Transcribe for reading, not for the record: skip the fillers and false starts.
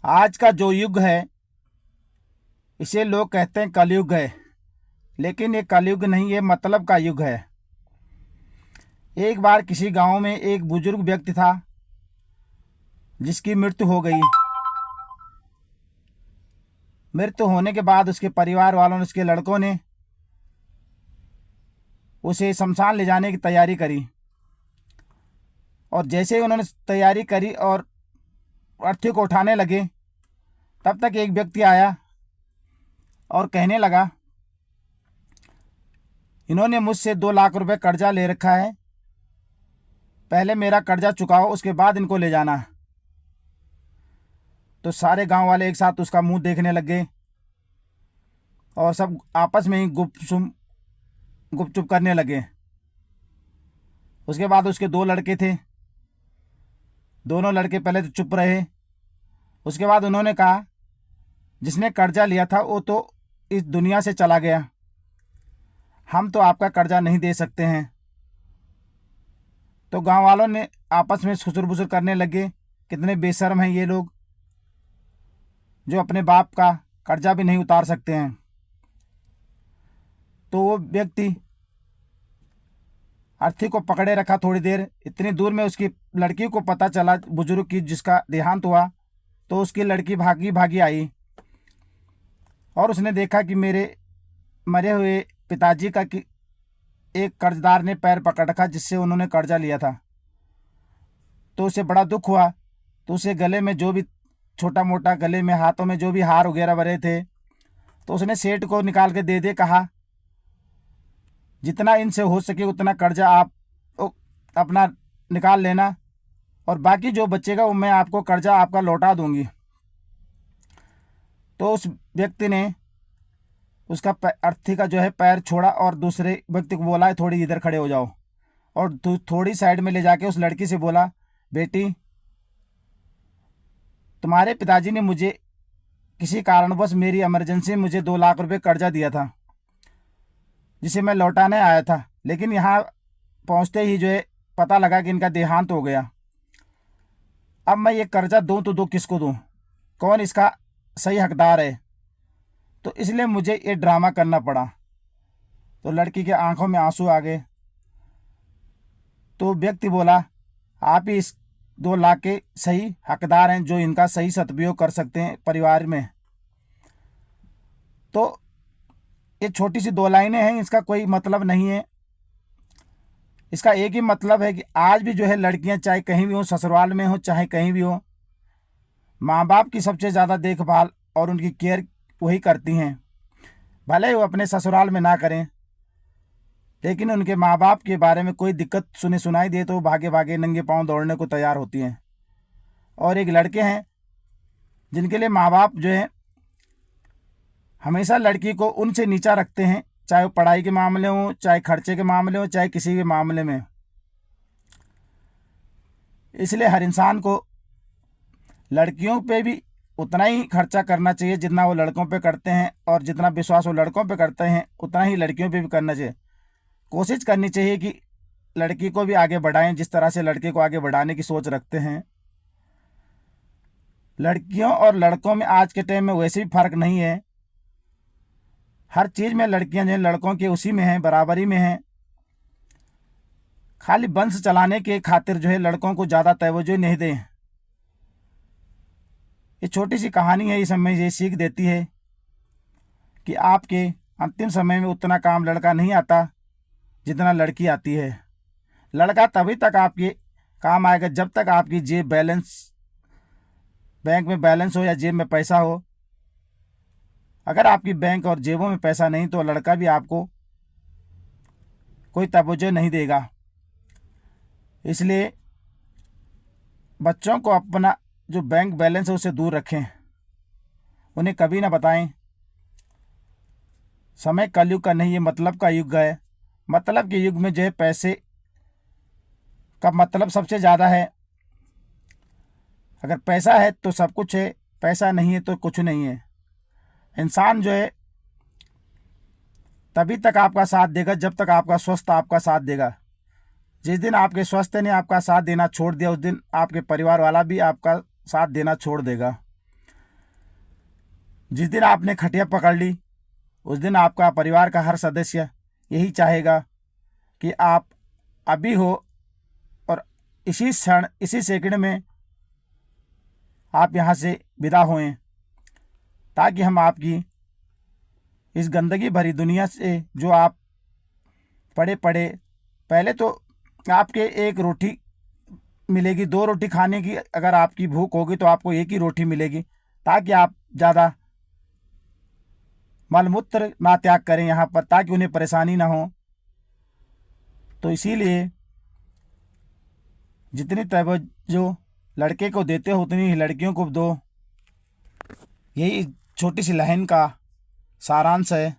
आज का जो युग है इसे लोग कहते हैं कलयुग है, लेकिन ये कलयुग नहीं, ये मतलब का युग है। एक बार किसी गांव में एक बुजुर्ग व्यक्ति था जिसकी मृत्यु हो गई। मृत्यु होने के बाद उसके परिवार वालों ने, उसके लड़कों ने उसे शमशान ले जाने की तैयारी करी। और जैसे ही उन्होंने तैयारी करी और अर्थी को उठाने लगे, तब तक एक व्यक्ति आया और कहने लगा, इन्होंने मुझसे 2 लाख रुपए कर्जा ले रखा है, पहले मेरा कर्जा चुकाओ, उसके बाद इनको ले जाना। तो सारे गांव वाले एक साथ उसका मुंह देखने लग गए और सब आपस में ही गुपचुप करने लगे। उसके बाद उसके 2 लड़के थे, दोनों लड़के पहले तो चुप रहे। उसके बाद उन्होंने कहा, जिसने कर्जा लिया था वो तो इस दुनिया से चला गया, हम तो आपका कर्जा नहीं दे सकते हैं। तो गांव वालों ने आपस में खुसर बुसर करने लगे, कितने बेशर्म हैं ये लोग जो अपने बाप का कर्जा भी नहीं उतार सकते हैं। तो वो व्यक्ति अर्थी को पकड़े रखा थोड़ी देर। इतनी दूर में उसकी लड़की को पता चला, बुजुर्ग की जिसका देहांत हुआ, तो उसकी लड़की भागी भागी आई और उसने देखा कि मेरे मरे हुए पिताजी का कि एक कर्जदार ने पैर पकड़ रखा जिससे उन्होंने कर्जा लिया था। तो उसे बड़ा दुख हुआ। तो उसे गले में जो भी छोटा मोटा, गले में हाथों में जो भी हार वगैरह भरे थे, तो उसने सेठ को निकाल के दे कहा, जितना इनसे हो सके उतना कर्जा आप अपना निकाल लेना और बाकी जो बचेगा वो मैं आपको कर्जा आपका लौटा दूंगी। तो उस व्यक्ति ने उसका अर्थी का जो है पैर छोड़ा और दूसरे व्यक्ति को बोला, थोड़ी इधर खड़े हो जाओ, और थोड़ी साइड में ले जाके उस लड़की से बोला, बेटी, तुम्हारे पिताजी ने मुझे किसी कारणवश, मेरी इमरजेंसी में मुझे 2 लाख रुपए कर्जा दिया था जिसे मैं लौटाने आया था, लेकिन यहाँ पहुँचते ही जो है पता लगा कि इनका देहांत हो गया। अब मैं ये कर्जा दूँ तो दूँ किसको दूँ, कौन इसका सही हकदार है, तो इसलिए मुझे ये ड्रामा करना पड़ा। तो लड़की के आंखों में आंसू आ गए। तो व्यक्ति बोला, आप ही इस 2 लाख के सही हकदार हैं जो इनका सही सदुपयोग कर सकते हैं परिवार में। तो ये छोटी सी 2 लाइनें हैं, इसका कोई मतलब नहीं है। इसका एक ही मतलब है कि आज भी जो है लड़कियां चाहे कहीं भी हो, ससुराल में हो चाहे कहीं भी हो, माँ बाप की सबसे ज़्यादा देखभाल और उनकी केयर वही करती हैं। भले ही वो अपने ससुराल में ना करें, लेकिन उनके माँ बाप के बारे में कोई दिक्कत सुनाई दे तो भागे भागे नंगे पांव दौड़ने को तैयार होती हैं। और एक लड़के हैं जिनके लिए माँ बाप जो है हमेशा लड़की को उनसे नीचा रखते हैं, चाहे वो पढ़ाई के मामले हो, चाहे खर्चे के मामले हो, चाहे किसी भी मामले में। इसलिए हर इंसान को लड़कियों पे भी उतना ही खर्चा करना चाहिए जितना वो लड़कों पे करते हैं, और जितना विश्वास वो लड़कों पे करते हैं उतना ही लड़कियों पे भी करना चाहिए। कोशिश करनी चाहिए कि लड़की को भी आगे बढ़ाएं जिस तरह से लड़के को आगे बढ़ाने की सोच रखते हैं। लड़कियों और लड़कों में आज के टाइम में वैसे भी फर्क नहीं है, हर चीज़ में लड़कियां जो हैं लड़कों के उसी में हैं, बराबरी में हैं। खाली वंश चलाने के खातिर जो है लड़कों को ज़्यादा तवज्जो नहीं दें। ये छोटी सी कहानी है, इस समय ये सीख देती है कि आपके अंतिम समय में उतना काम लड़का नहीं आता जितना लड़की आती है। लड़का तभी तक आपके काम आएगा जब तक आपकी जेब बैलेंस, बैंक में बैलेंस हो या जेब में पैसा हो। अगर आपकी बैंक और जेबों में पैसा नहीं तो लड़का भी आपको कोई तवज्जो नहीं देगा। इसलिए बच्चों को अपना जो बैंक बैलेंस है उससे दूर रखें, उन्हें कभी ना बताएं। समय कलयुग का नहीं, ये मतलब का युग है। मतलब के युग में जो है पैसे का मतलब सबसे ज़्यादा है। अगर पैसा है तो सब कुछ है, पैसा नहीं है तो कुछ नहीं है। इंसान जो है तभी तक आपका साथ देगा जब तक आपका स्वास्थ्य आपका साथ देगा। जिस दिन आपके स्वास्थ्य ने आपका साथ देना छोड़ दिया, उस दिन आपके परिवार वाला भी आपका साथ देना छोड़ देगा। जिस दिन आपने खटिया पकड़ ली उस दिन आपका परिवार का हर सदस्य यही चाहेगा कि आप अभी हो और इसी क्षण इसी सेकंड में आप यहाँ से विदा होएं, ताकि हम आपकी इस गंदगी भरी दुनिया से जो आप पड़े पड़े, पहले तो आपके एक रोटी मिलेगी, 2 रोटी खाने की अगर आपकी भूख होगी तो आपको एक ही रोटी मिलेगी, ताकि आप ज़्यादा मलमूत्र ना त्याग करें यहाँ पर, ताकि उन्हें परेशानी ना हो। तो इसीलिए जितनी तवज्जो लड़के को देते हो उतनी ही लड़कियों को दो। यही छोटी सी लाइन का सारांश है।